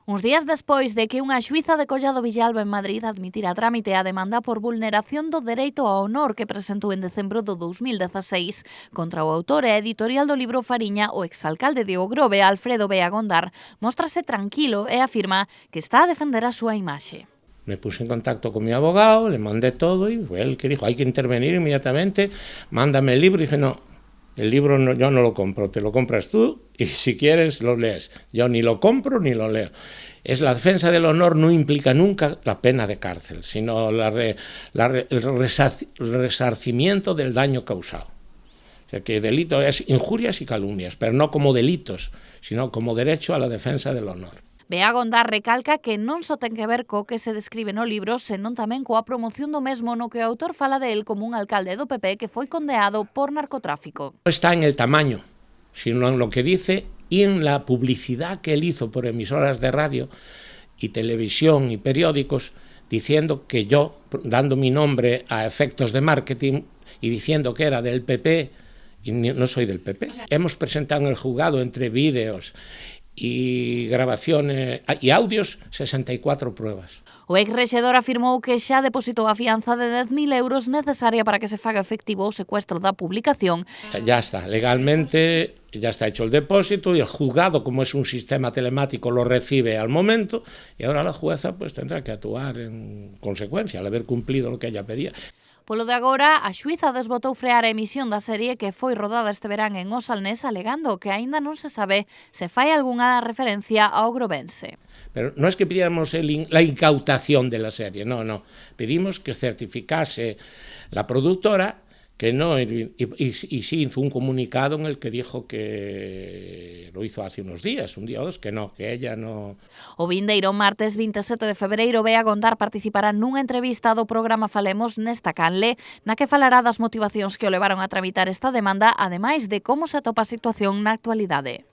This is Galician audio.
Uns días despois de que unha xuíza de Collado Villalba en Madrid admitira a trámite a demanda por vulneración do dereito ao honor que presentou en decembro do 2016 contra o autor e editorial do libro Fariña, o exalcalde de Ogrove, Alfredo Bea Gondar, móstrase tranquilo e afirma que está a defender a súa imaxe. Me puse en contacto con mi abogado, le mandé todo y fue él que dijo, hay que intervenir inmediatamente, mándame el libro. Y dije, no, el libro no, yo no lo compro, te lo compras tú y si quieres lo lees. Yo ni lo compro ni lo leo. La defensa del honor no implica nunca la pena de cárcel, sino el resarcimiento del daño causado. O sea que delito es injurias y calumnias, pero no como delitos, sino como derecho a la defensa del honor. Bea Gondar recalca que non só ten que ver co que se describe no libro, senón tamén coa promoción do mesmo no que o autor fala de él como un alcalde do PP que foi condeado por narcotráfico. No está en el tamaño, sino en lo que dice y en la publicidad que él hizo por emisoras de radio y televisión y periódicos, diciendo que yo, dando mi nombre a efectos de marketing y diciendo que era del PP, y no soy del PP. Hemos presentado en el juzgado entre vídeos y grabaciones y audios 64 pruebas. O exrexedor afirmou que xa depositou a fianza de 10.000 euros necesaria para que se faga efectivo o secuestro da publicación. Ya está, legalmente ya está hecho el depósito y el juzgado, como es un sistema telemático, lo recibe al momento y ahora la jueza pues tendrá que actuar en consecuencia al haber cumplido lo que ella pedía. Polo de agora, a xuíza desbotou frear a emisión da serie que foi rodada este verán en Osalnés, alegando que aínda non se sabe se fai algunha referencia ao grovense. Pero no es que pidiéramos la incautación de la serie, no. Pedimos que certificase la productora que no, y sí hizo un comunicado en el que dijo que lo hizo hace unos días, un día o dos, que no, que ella no. O vindeiro martes 27 de febreiro, Bea Gondar participará nunha entrevista do programa Falemos nesta canle, na que falará das motivacións que o levaron a tramitar esta demanda, ademais de como se atopa a situación na actualidade.